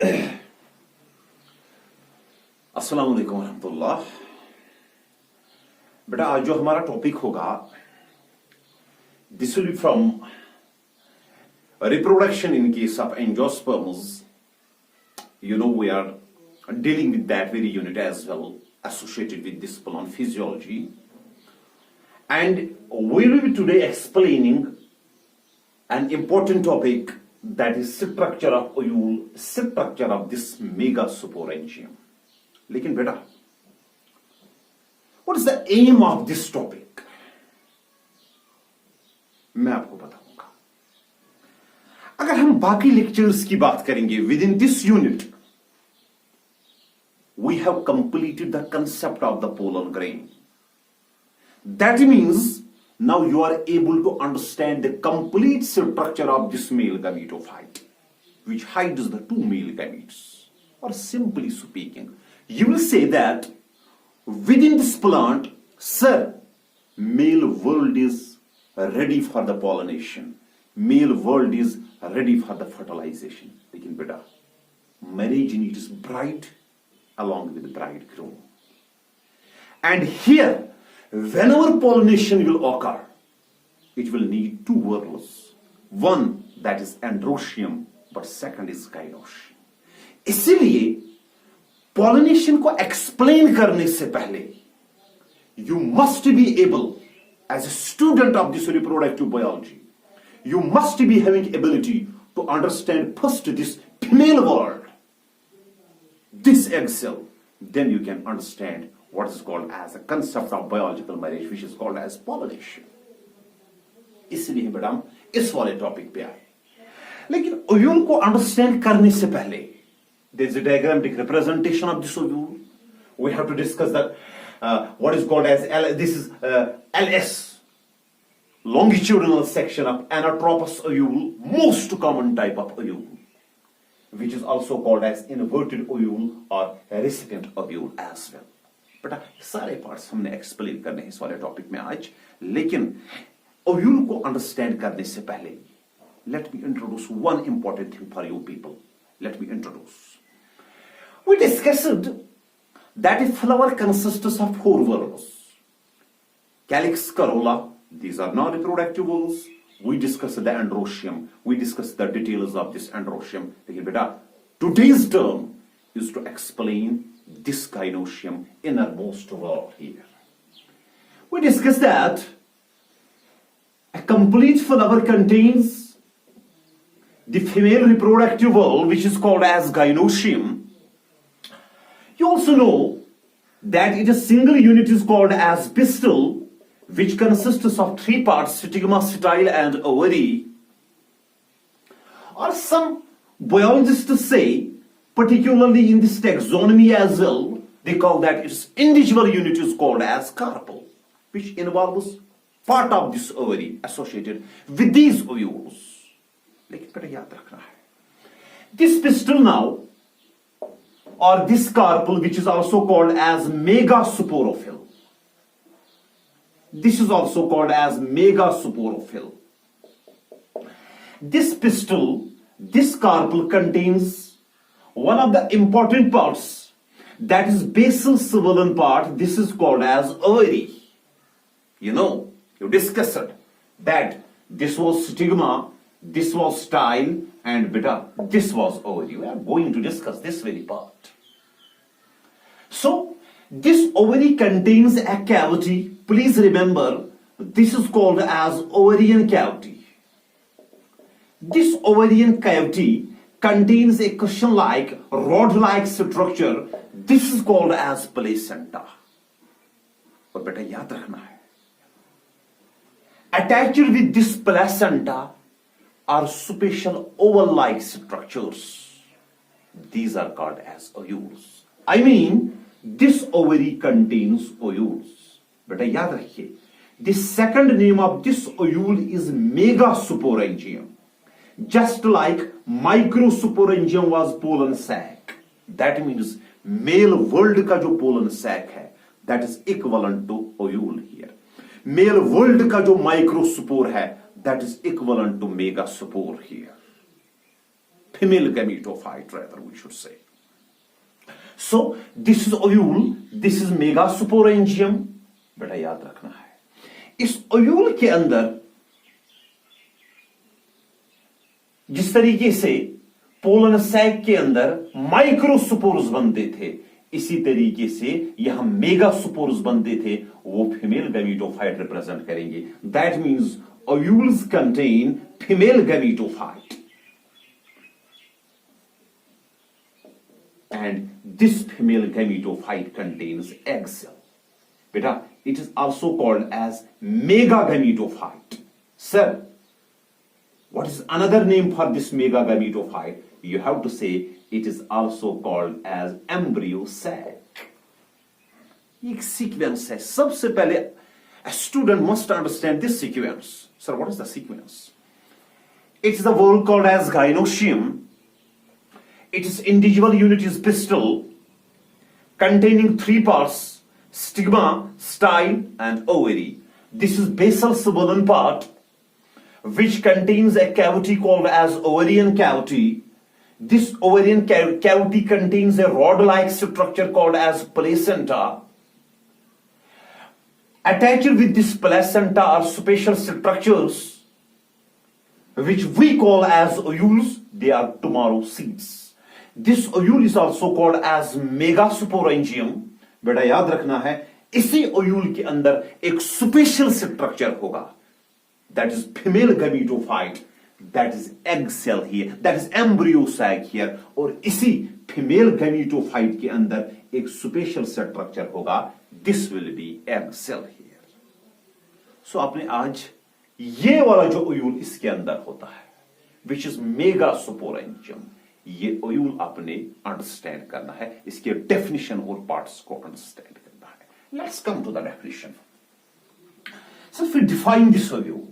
अस्सलाम वालेकुम रहमतुल्लाह। बेटा आज जो हमारा टॉपिक होगा this will B from reproduction in case of angiosperms. You know, we are dealing with that very unit as well, associated with this plant physiology. And we will be today explaining an important topic, that is structure of ovule, structure of this Megasporangium. लेकिन बेटा, what is the aim of this topic? मैं आपको बताऊंगा। अगर हम बाकी lectures की बात करेंगे, with in this unit we have completed the concept of the pollen grain. That means now you are able to understand the complete structure of this male gametophyte, which hides the two male gametes. Or simply speaking, you will say that within this plant, sir, male world is ready for the pollination. Male world is ready for the fertilization. लेकिन बेटा, marriage needs bride along with the bridegroom. And here, whenever pollination will occur, it will need two whorls. One that is androecium, but second is gynoecium. इसीलिए pollination को explain करने से पहले, you must be able, as a student of this reproductive biology, you must be having ability to understand first this female world, this egg cell. Then you can understand what is called as a concept of biological marriage, which is called as pollination. इसलिए बेटा हम इस वाले topic पे आए। लेकिन ovule को understand करने से पहले, there is a diagrammatic representation of this ovule. We have to discuss that what is called as this is LS, longitudinal section of Anatropous Ovule, most common type of ovule, which is also called as inverted ovule or recipient ovule as well. बेटा सारे parts हमने explain करने हैं इस वाले topic में आज। लेकिन ओव्यूल को अंडरस्टैंड करने से पहले, let me introduce one important thing for you people. Let me introduce. We discussed that a flower consists of four whorls: calyx, corolla. These are non-reproductive whorls. We discussed the androecium. We discussed the details of this androecium. लेकिन बेटा, today's term is to explain this gynoecium, innermost whorl here. We discussed that a complete flower contains the female reproductive whorl, which is called as gynoecium. You also know that it is single unit is called as pistil, which consists of three parts: stigma, style, and ovary. Or some biologists say, particularly in this taxonomy as well, they call that its individual unit is called as carpel, which involves part of this ovary associated with these ovules. लेकिन बेटा याद रखना है, this pistil now, or this carpel, which is also called as megasporophyle. This is also called as megasporophyle. This pistil, this carpel contains one of the important parts, that is basal swollen part. This is called as ovary. You know, you discussed that this was stigma, this was style, and beta, this was ovary. We are going to discuss this very part. So, this ovary contains a cavity. Please remember, this is called as ovarian cavity. This ovarian cavity contains a cushion-like, rod-like structure. This is called as placenta. और बेटा याद रखना है, attached with this placenta are special oval-like structures. These are called as ovules. I mean, this ovary contains ovules. बेटा याद रखिए, the second name of this ovule is Megasporangium. Just like Microsporangium was pollen sac. That means male world का जो pollen sac है, that is equivalent to ovule here. Male world का जो microspore है, that is equivalent to megaspore here. female gametophyte rather we should say. So this is ovule, this is megasporangium. बेटा याद रखना है इस ओव्यूल के अंदर जिस तरीके से पोलन सैक के अंदर माइक्रोस्पोर्स बनते थे इसी तरीके से यहां मेगास्पोर्स बनते थे वो फीमेल गैमेटोफाइट रिप्रेजेंट करेंगे. That means ovules contain female gametophyte and this female gametophyte contains egg cell. Beta, it is also called as megagametophyte. Sir, what is another name for this megagametophyte? You have to say it is also called as embryo sac. एक sequence है. सबसे पहले a student must understand this sequence. Sir, what is the sequence? It is the wall called as gynoecium. Its individual unit is pistil, containing 3 parts: stigma, style, and ovary. This is basal subulin part, which contains a cavity called as ovarian cavity. This ovarian cavity contains a rod-like structure called as placenta. Attached with this placenta are special structures, which we call as ovules. They are tomorrow seeds. This ovule is also called as megasporangium. बेटा याद रखना है इसी ovule के अंदर एक special structure होगा. That is female gametophyte. That is egg cell here. That is embryo sac here. और इसी female gametophyte के अंदर एक स्पेशल स्ट्रक्चर होगा. This will be egg cell here. So आपने आज ये वाला जो ओव्यूल इसके अंदर होता है, which is megasporangium, ये ओव्यूल आपने अंडरस्टैंड करना है. इसके डेफिनेशन और पार्ट्स को अंडरस्टैंड करना है. Let's come to the definition. So if we define this ovule,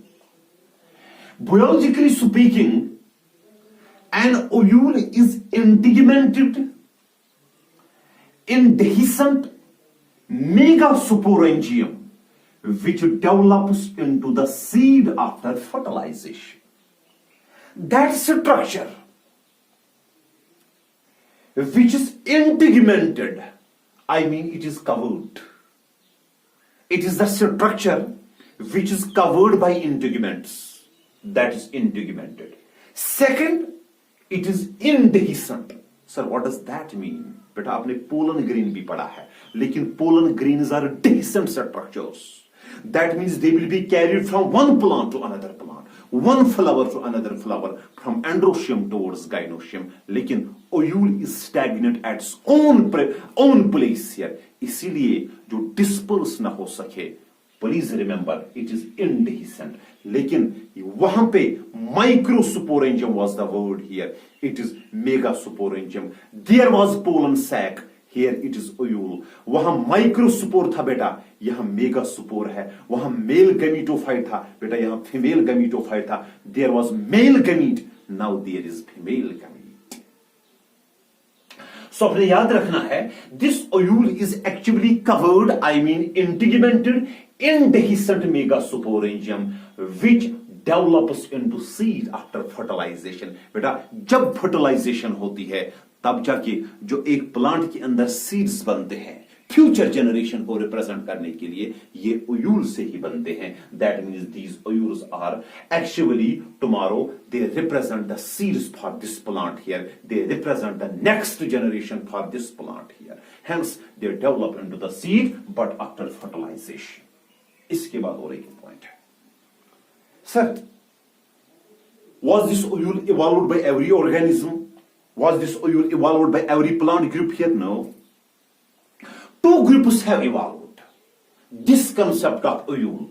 biologically speaking, an ovule is integumented, indehiscent megasporangium which develops into the seed after fertilization. That structure which is integumented, I mean it is covered. It is the structure which is covered by integuments. That is integumented. Second, it is indehiscent. Sir, what does that mean? बेटा आपने pollen grain भी पढ़ा है, लेकिन pollen grains are dehiscent structures. That means they will be carried from one plant to another plant, one flower to another flower, from androecium towards gynoecium. लेकिन ovule is stagnant at its own place here. इसीलिए जो disperse ना हो सके, please remember it is indehiscent. लेकिन वहां पे microsporangium was the word here. It is megasporangium. There was pollen sac. Here it is ovule. वहां माइक्रोस्पोर था बेटा, यहां मेगास्पोर है. वहां मेल गैमेटोफाइट था बेटा, यहां फीमेल गैमेटोफाइट था. There was male gamete. Now there is female gamete. So आपने याद रखना है, this ovule is actually covered, I mean integumented, indehiscent megasporangium which develops into seed after fertilization. बेटा जब फर्टिलाइजेशन होती है तब जाके जो एक प्लांट के अंदर सीड्स बनते हैं फ्यूचर जनरेशन को रिप्रेजेंट करने के लिए, ये ओव्यूल से ही बनते हैं. That means these ovules are actually tomorrow they represent the seeds for this plant here. They represent the next generation for this plant here. Hence they develop into the seed but after fertilisation. इसके बाद और एक point है, sir was this ovule evolved by every organism? Was this ovule evolved by every plant group here? No. 2 groups have evolved this concept of ovule.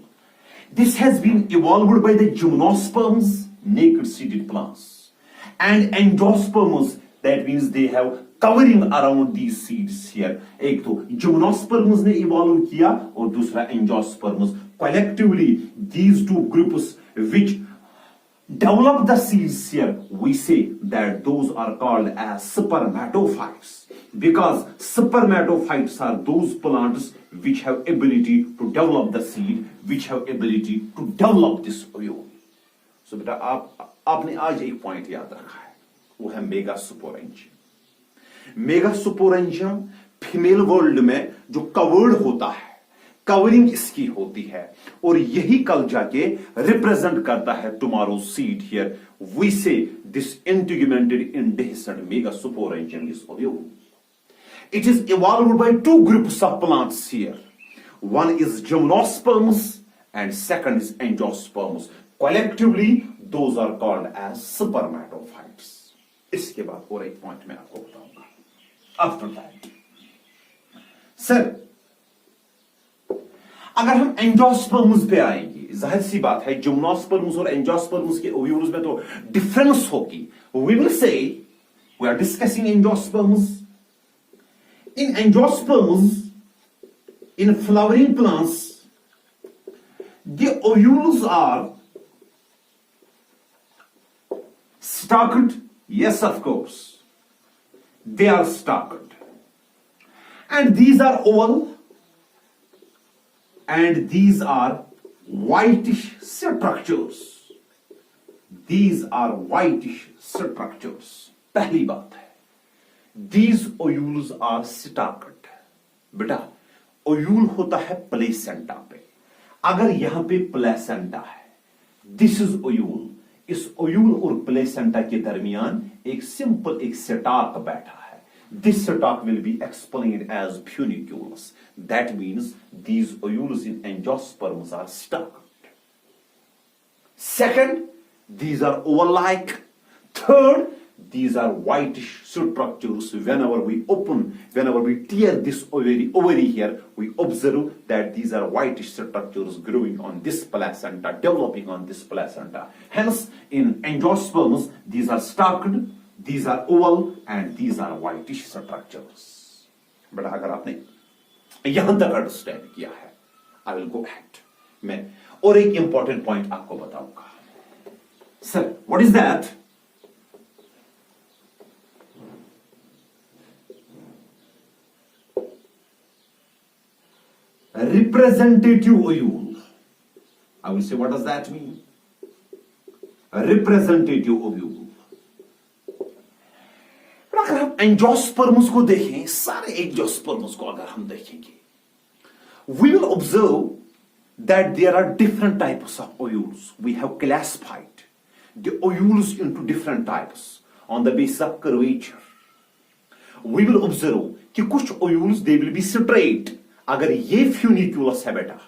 This has been evolved by the gymnosperms, naked seeded plants, and angiosperms. That means they have covering around these seeds here. एक तो gymnosperms ने evolve किया और दूसरा angiosperms. Collectively, these 2 groups which develop the seeds here, we say that those are called as spermatophytes, because spermatophytes are those plants which have ability to develop the seed, which have ability to develop this ovule. So बेटा आपने आज एक point याद रखा है. वो है megasporangium. Megasporangium female world में जो कवर्ड होता है, कवरिंग इसकी होती है, और यही कल जाके रिप्रेजेंट करता है tomorrow seed here. We say this integumented indehiscent megasporangium is ovule. It is evolved by two groups of plants here. One is gymnosperms and second is angiosperms. Collectively, those are called as spermatophytes. इसके बाद और एक point मैं आपको बताऊंगा। After that, sir अगर हम angiosperms पे आएंगे, जाहिर सी बात है जिम्नोस्पर्म्स और एंजियोस्पर्म्स के ओव्यूल्स में तो डिफरेंस होगी। We will say we are discussing angiosperms. In angiosperms, in flowering plants, the ovules are stalked. Yes, of course, they are stalked, and these are oval, and these are whitish structures. These are whitish structures. पहली बात है, These ovules are stalked. बेटा ovule होता है placenta पे। अगर यहां पे प्लेसेंटा है, दिस इज ओव्यूल। इस ओव्यूल और प्लेसेंटा के दरमियान एक सिंपल एक स्टाक बैठा है। This stalk will be explained as funiculus. That means these ovules in angiosperms are stalked. Second, these are oval-like. Third, these are whitish structures. Whenever we tear this ovary here, we observe that these are whitish structures growing on this placenta, developing on this placenta. Hence, in angiosperms, these are stalked, these are oval, and these are whitish structures. But अगर आपने यहां तक understand किया है, I will go ahead. मैं और एक important point आपको बताऊंगा। Sir, what is that? Representative ovule. I will say, what does that mean? A representative ovule. अगर हम एंजियोस्पर्म्स को देखें, सारे एंजियोस्पर्म्स को अगर हम देखेंगे, we will observe that there are different types of ovules. We have classified the ovules into different types on the basis of curvature. We will observe कि कुछ ovules they will be straight. अगर ये फ्यूनिक्यूलस है बेटा,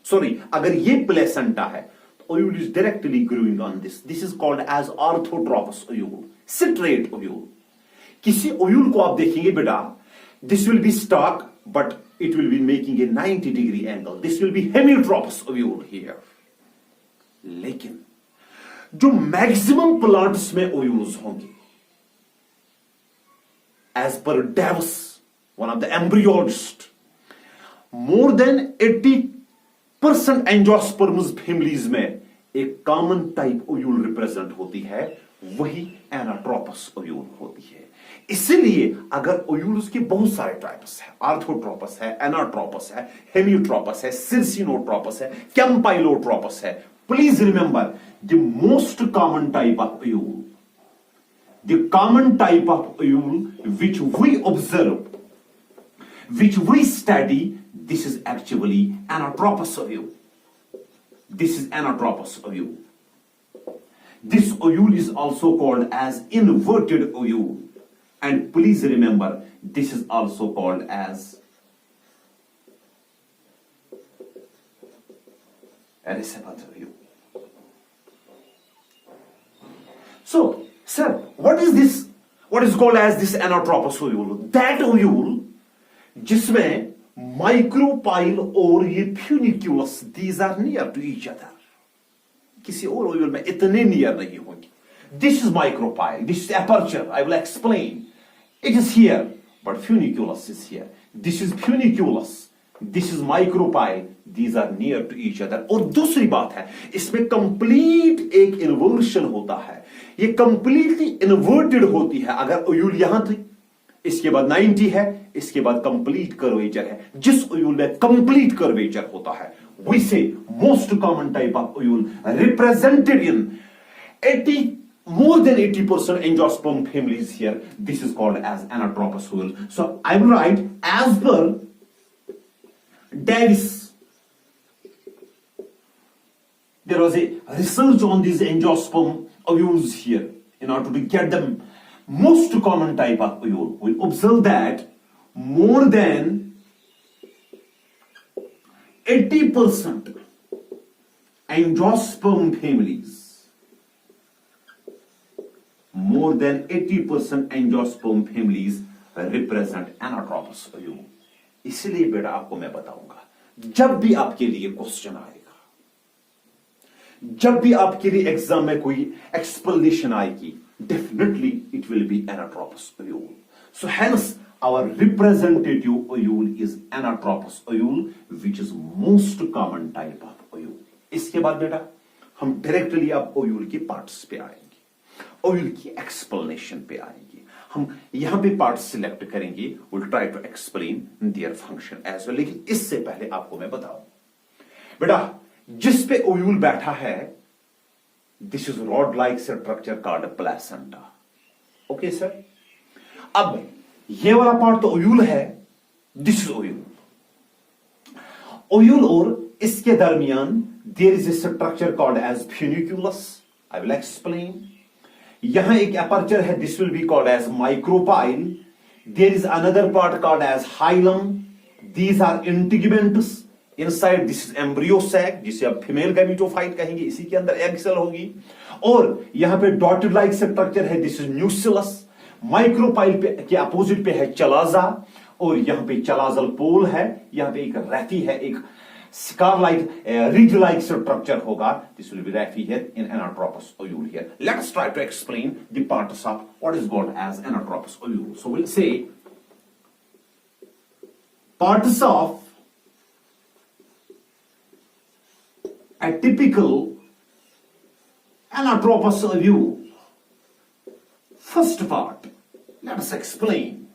sorry अगर ये placenta है, तो ovule is directly growing on this. This is called as orthotropous ovule, straight ovule. किसी ओव्यूल को आप देखेंगे बेटा, this will be stalk but it will be making a 90 degree angle. This will be hemitropous ovule here. लेकिन जो maximum plants में ovules होंगे, as per Davis, one of the embryologist, more than 80% angiosperms families में एक common type ovule represent होती है, वही anatropous ovule होती है। इसलिए अगर ओव्यूल्स के बहुत सारे टाइप्स हैं, आर्थोट्रोपस है, एनाट्रोपस है, हेमियोट्रोपस है, सिरसिनोट्रोपस है, कैंपाइलोट्रोपस है, please remember the most common type of ovule, the common type of ovule which we observe, which we study, this is actually Anatropous ovule. This is Anatropous ovule. This ovule is also called as inverted ovule. And please remember, this is also called as Anatropous ovule. So, sir, what is this? What is called as this Anatropous ovule? That ovule जिसमें micropyle और ये funiculus, these are near to each other. किसी और ovule में इतने near नहीं होंगे। This is micropyle, this is aperture, I will explain. It is here but funiculus is here. This is funiculus, this is micropyle, these are near to each other. और दूसरी बात है, इसमें कंप्लीट एक इन्वर्शन होता है, ये कंप्लीटली इन्वर्टेड होती है। अगर ओव्यूल यहां थी, इसके बाद 90 है, इसके बाद कंप्लीट कर्वेचर है। जिस ओव्यूल में कंप्लीट कर्वेचर होता है, वी से most common type of ovule represented in 80 more than 80% angiosperm families here. This is called as Anatropous ovule. So I will write as per Davis. There was a research on these angiosperm ovules here in order to get the most common type of ovule. We observe that more than 80% angiosperm families, more than 80% angiosperm families represent Anatropous ovule. इसलिए बेटा आपको मैं बताऊंगा, जब भी आपके लिए question आएगा, जब भी आपके लिए एग्जाम में कोई एक्सप्लेनेशन आएगी, definitely it will be Anatropous ovule. So hence our representative ovule is Anatropous ovule, which is most common type of ovule. इसके बाद बेटा हम डायरेक्टली अब ओव्यूल के पार्ट्स पे आएंगे, ओव्यूल की एक्सप्लेनेशन पे आएंगे. हम यहां पे पार्ट्स सिलेक्ट करेंगे, will try to explain their function as well. लेकिन इससे पहले आपको मैं बताऊं बेटा, जिस पे ओव्यूल बैठा है, this is rod like structure called placenta. Okay sir, अब ये वाला पार्ट तो ओव्यूल है, दिस इज ओव्यूल. ओव्यूल और इसके दरमियान there is a structure called as funiculus. I will explain. यहां एक aperture है, this will be called as micropyle. There is another part called as hilum. These are integuments. Inside this is embryo sac, जिसे आप female gametophyte कहेंगे, इसी के अंदर egg cell होगी. और यहां पे डॉटेड लाइक स्ट्रक्चर है, दिस इज न्यूसिलस. माइक्रोपाइल पे के अपोजिट पे है चलाजा, और यहां पे चलाजल पोल है, यहां पे एक रैफी है, एक scar like ridge like structure hoga. This will be raphy here in Anatropous ovule here. Let us try to explain the parts of what is called as Anatropous ovule. So we'll say parts of a typical Anatropous ovule. First part, let us explain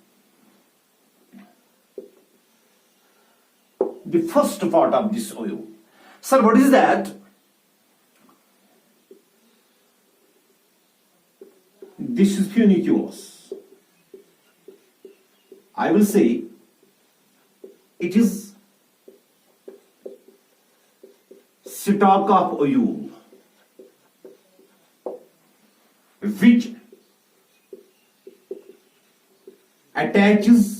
the first part of this ovule. Sir, what is that? This is funiculus. I will say it is stalk of ovule, which attaches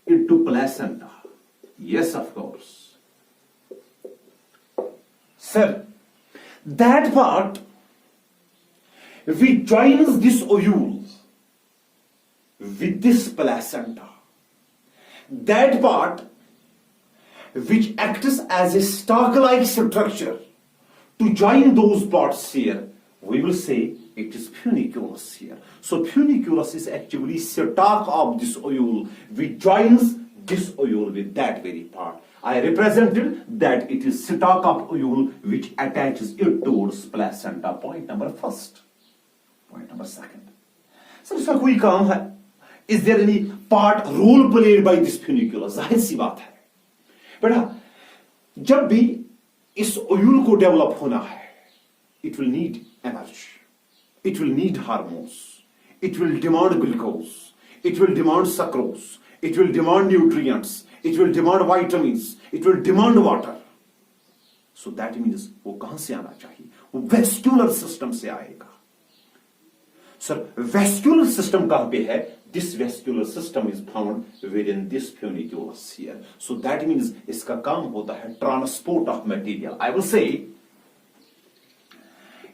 into placenta. Yes, of course. Sir, that part which joins this ovule with this placenta, that part which acts as a stalk-like structure to join those parts here, we will say it is funiculus here. So funiculus is actually stalk of this ovule which joins this ovule with that very part. I represented that it is stalk of ovule which attaches it towards placenta. Point number first. Point number second. Sir इसका कोई काम है? Is there any part role played by this funiculus? जाहिर सी बात है बेटा, जब भी इस ओव्यूल को डेवलप होना है, it will need energy. It will need hormones, it will demand glucose, it will demand sucrose, it will demand nutrients, it will demand vitamins, it will demand water. So that means वो कहां से आना चाहिए? वो vascular system से आएगा. Sir, vascular system कहां पे है? This vascular system is found within this funiculus here. So that means इसका काम होता है transport of material. I will say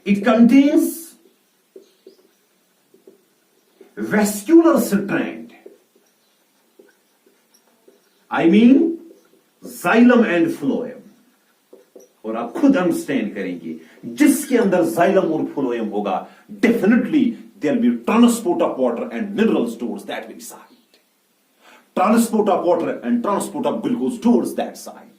it contains vascular strand, I mean xylem and phloem. और आप खुद अंडरस्टैंड करेंगे, जिसके अंदर xylem और phloem होगा, definitely there will be transport of water and minerals towards that very side, transport of water and transport of glucose towards that side.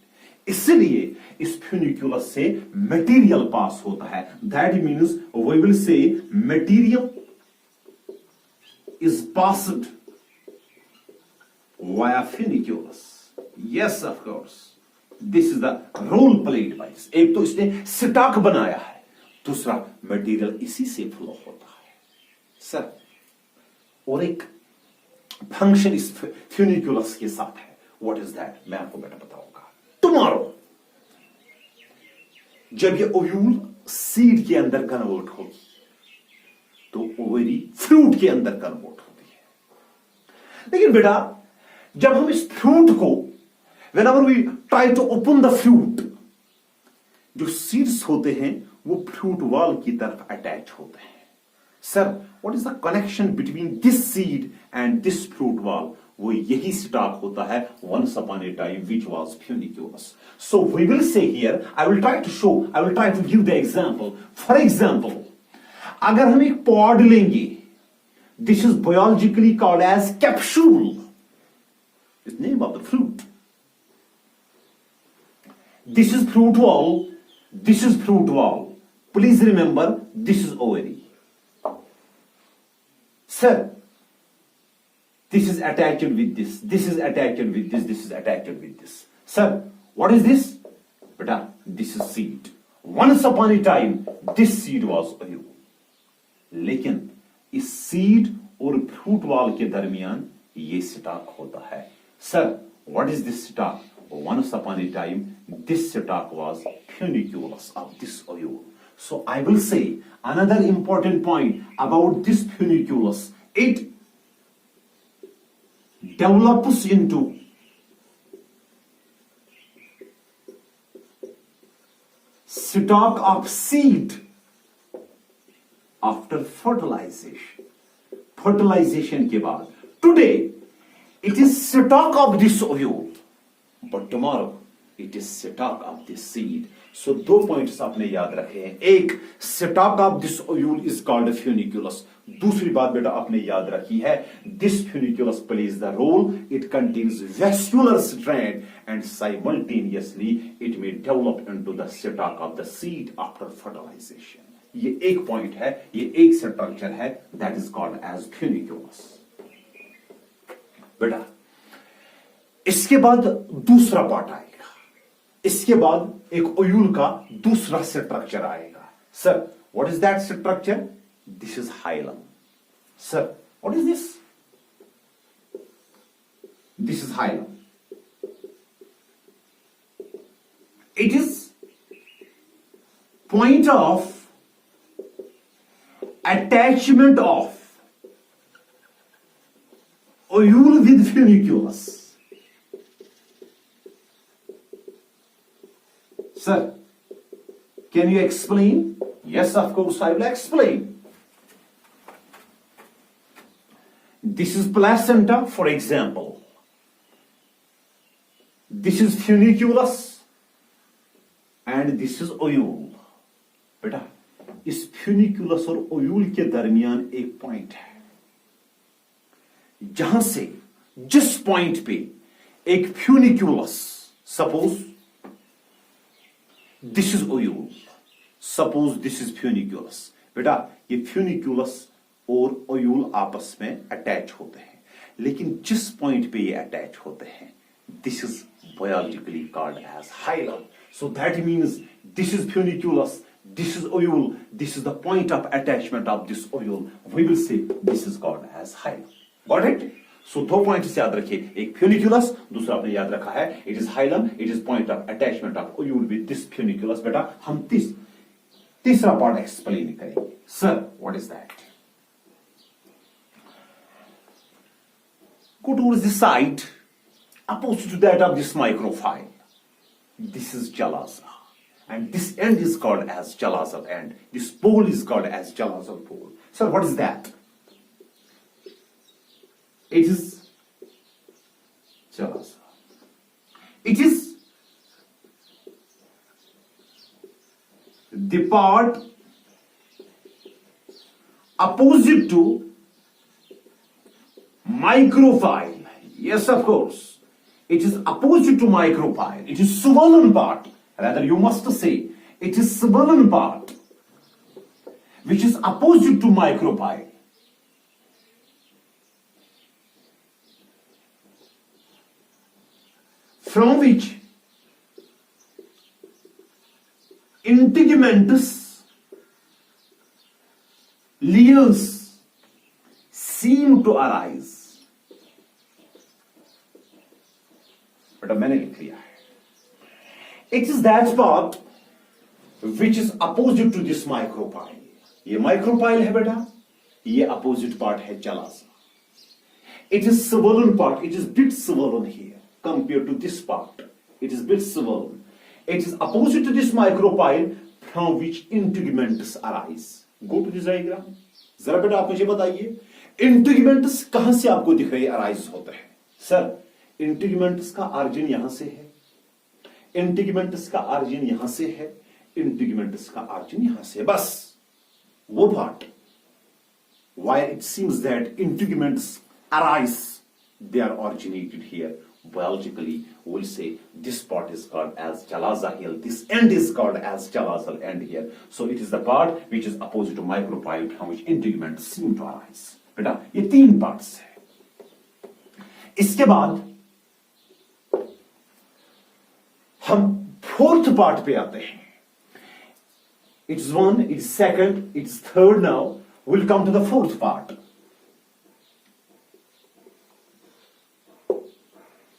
इसलिए इस funiculus से material पास होता है. That means we will say material is passed via funiculus. Yes, of course. This is the role played by this. एक तो इसने stock बनाया है, दूसरा मटेरियल इसी से फ्लो होता है सर। और एक फंक्शन इस फ्यूनिक्यूलस के साथ है, व्हाट इज दैट, मैं आपको बेटा बताऊंगा टुमारो। जब ये ओव्यूल सीड के अंदर कन्वर्ट होगी तो ओवरी फ्रूट के अंदर कन्वर्ट होती है। लेकिन बेटा जब हम इस फ्रूट को whenever we try to open the fruit, जो सीड्स होते हैं वो फ्रूट वॉल की तरफ अटैच होते हैं। Sir what is the connection between this seed and this fruit wall, वो यही स्टॉक होता है once upon a time which was funiculus. So we will say here, I will try to give the example. For example, अगर हम एक pod लेंगे, this is biologically called as capsule, it's name of the fruit. This is fruit wall, this is fruit wall. Please remember, this is ovary. Sir, this is attached with this, this is attached with this, this is attached with this. Sir, what is this? Beta, this is seed. Once upon a time, this seed was ovule. लेकिन इस seed और fruit wall के दरमियान ये stock होता है। Sir, what is this stalk? Once upon a time, this stalk was funiculus of this ovule. So I will say another important point about this funiculus. It develops into stalk of seed after fertilization. Fertilization के बाद. Today, it is stalk of this ovule. But tomorrow it is stalk of this seed. So दो points आपने याद रखे हैं। एक, stalk of this ovule is called a funiculus. दूसरी बात बेटा आपने याद रखी है, this funiculus plays the role, it contains vascular strand and simultaneously it may develop into the stalk of the seed after fertilization. ये एक पॉइंट है, ये एक स्ट्रक्चर है, that is called as funiculus. बेटा इसके बाद दूसरा पार्ट आएगा, इसके बाद एक ओव्यूल का दूसरा स्ट्रक्चर आएगा। Sir what is that structure? This is hilum. Sir what is this? This is hilum. It is point of attachment of ovule with funiculus. Sir, can you explain? Yes, of course, I will explain. This is placenta, for example. This is funiculus and this is ovule. बेटा इस फ्यूनिक्यूलस और ovule के दरमियान एक point है, जहां से जिस पॉइंट पे एक funiculus, suppose this is ovule, suppose this is funiculus. बेटा ये फ्यूनिक्यूलस और ओव्यूल आपस में अटैच होते हैं, लेकिन जिस पॉइंट पे ये अटैच होते हैं this is biologically called as hilum. So that means this is funiculus, this is ovule, this is the point of attachment of this ovule, we will say this is called as hilum. Got it? So दो points याद रखिए, एक फ्यूनिक्यूलस, दूसरा आपने याद रखा है it is hilum, it is point of attachment of ovule with this funiculus. बेटा हम तीसरा पार्ट एक्सप्लेन करेंगे। Sir what is that? Go towards the side opposite to that of this micropyle. This is chalaza. And this end is called as chalazal end. This pole is called as chalazal pole. So what is that? It is chalaza. It is the part opposite to micropyle. Yes, of course. It is opposite to micropyle. It is swollen part. Rather, you must say it is swollen part which is opposite to micropyle. From which integuments layers seem to arise. बेटा मैंने लिख लिया है. It is that part which is opposite to this micropyle. ये micropyle है बेटा, ये opposite part है chalaza. It is swollen part. It is bit swollen here compared to this part. It is bit swollen. It is opposite to this micropyle from which integuments arise. Go to this diagram. जरा बेटा आप मुझे बताइए integuments कहां से आपको दिख रहे अराइज होते हैं? सर इंटीग्यूमेंट्स का ऑरिजिन यहां से है, इंटीग्यूमेंट्स का ऑरिजिन यहां से है, इंटीग्यूमेंट्स का ऑरिजिन यहां से है. बस वो part why it seems that integuments arise, they are originated here. Biologically, we'll say this part is called as chalaza here, this end is called as chalazal end here. So it is the part which is opposite to micropyle from which integuments seem to arise. बेटा ये तीन parts है. इसके बाद हम fourth part पे आते हैं. It's one, it's second, it's third. Now we'll come to the fourth part.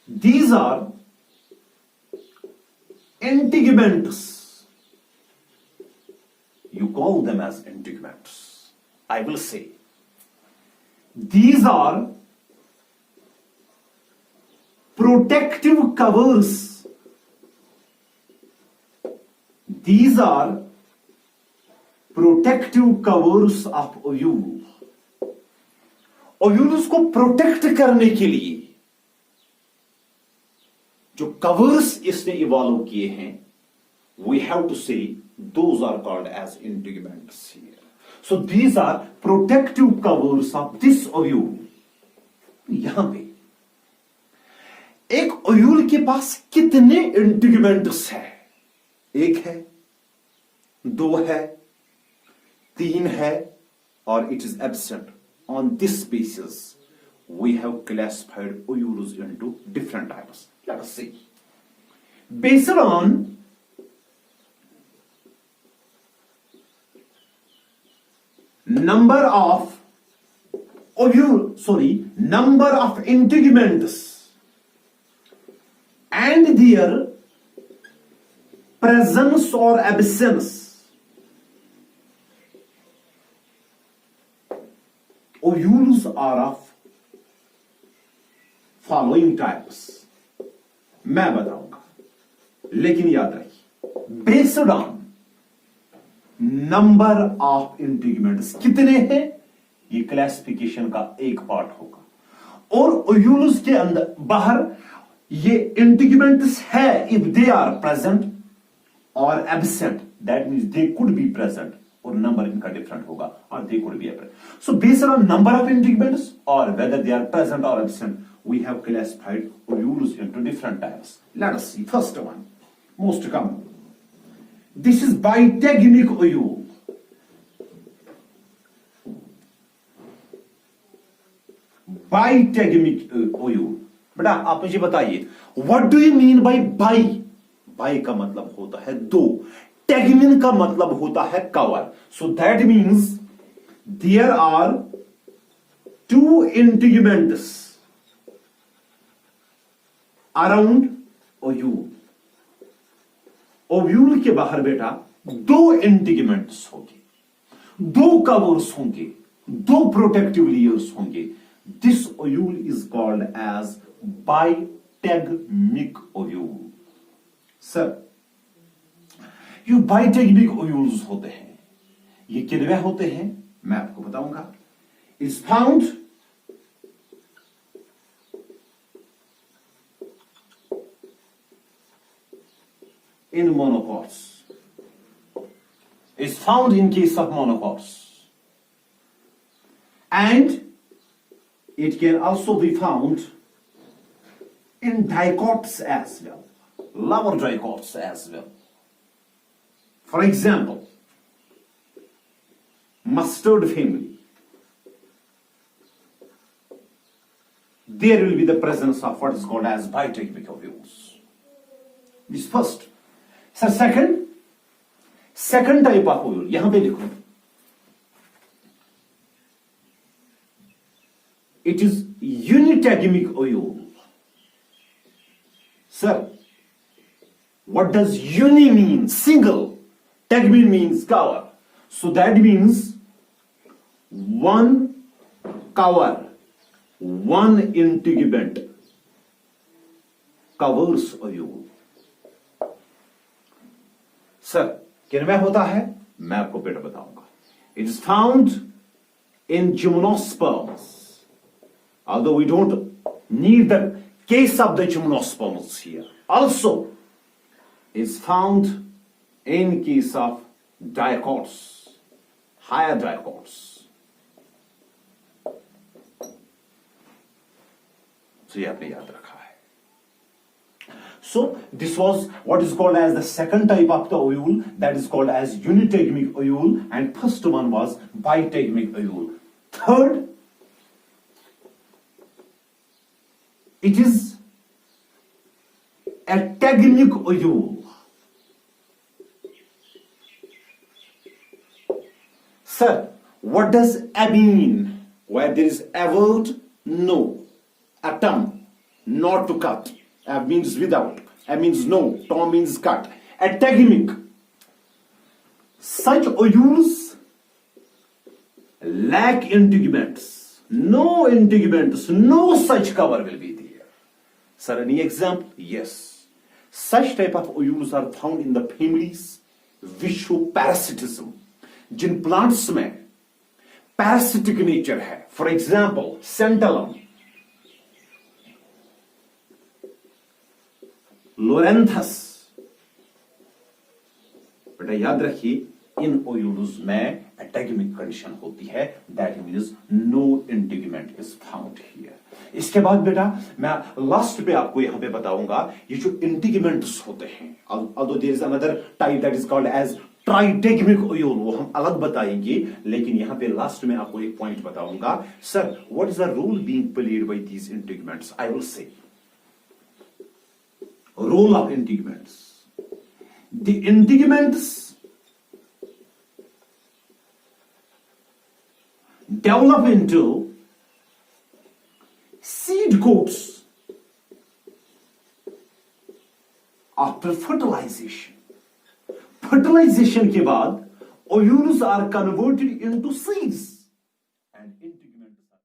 These are integuments. You call them as integuments. I will say these are protective covers. These are protective covers of ovule. Ovules को protect करने के लिए जो covers इसने evolve किए हैं, we have to say those are called as integuments here. So these are protective covers of this ovule. यहां पे एक ओव्यूल के पास कितने इंटीग्यूमेंट्स है? एक है, दो है, तीन है, और it is absent. On this basis, we have classified ovules into different types. Let us see. Based on number of number of integuments and their presence or absence, ovules are of following types. मैं बताऊंगा, लेकिन याद रखिए based on number of integuments कितने हैं, ये classification का एक पार्ट होगा. और ओव्यूल्स के अंदर बाहर ये इंटीग्यूमेंट्स है इफ दे आर प्रेजेंट और absent, that means they could be present, और नंबर इनका डिफरेंट होगा, और they could be absent. So based on number of integuments और वेदर दे आर प्रेजेंट और absent, we have classified ovules into different types. Let us see. First one, most common. This is bitegamic ovule. Bitegamic ovule. बेटा आप मुझे बताइए, what do you mean by bi? Bi का मतलब होता है दो, tegmin का मतलब होता है cover. So that means there are two integuments around ovule. Ovule के बाहर बेटा दो इंटीग्यूमेंट्स होंगे, दो कवर्स होंगे, दो प्रोटेक्टिव लेयर्स होंगे. This ovule is called as bitegmic ovule. Sir ये बाइटेगमिक ओव्यूल्स होते हैं, ये कितने होते हैं मैं आपको बताऊंगा. Is found in monocots, is found in case of monocots, and it can also be found in dicots as well, lower dicots as well. For example, mustard family, there will be the presence of what is called as bitegamic ovules. This first. Sir second type of ovule यहां पे लिखो, It is unitagamic ovule. Sir, what does uni mean? Single. Tegmin means cover. So that means one cover, one integument covers ovule. Sir, किनमें होता है? मैं आपको बेटा बताऊंगा. It is found in gymnosperms. Although we don't need the case of the gymnosperms here. Also, is found in case of dicots, higher dicots. So ये आपने याद रखा है. So this was what is called as the second type of the ovule, that is called as unitagamic ovule, and first one was bitegamic ovule. Third, it is a tegamic ovule. Sir, what does a mean? Where there is a word? No. Atom, not to cut. A means without. A means no. Tom means cut. A tegamic. Such ovules lack integuments. No integuments. No such cover will be there. Sir, any example? Yes. Such type of ovules are found in the families which show parasitism. जिन plants में parasitic nature है, for example Santalum, Loranthus, बेटा याद रखिए इन ओयूल्स में एटेगमिक condition होती है, that means no integument is found here. इसके बाद बेटा मैं लास्ट पे आपको यहां पे बताऊंगा ये जो इंटीग्यूमेंट्स होते हैं, although there is another type that is called as ट्राइटेगमिक ओयूल, वो हम अलग बताएंगे, लेकिन यहां पे लास्ट में आपको एक पॉइंट बताऊंगा. Sir, what is the role being played by these integuments? I will say role of integuments. The integuments develop into seed coats after fertilisation. Fertilisation के बाद ovules are converted into seeds.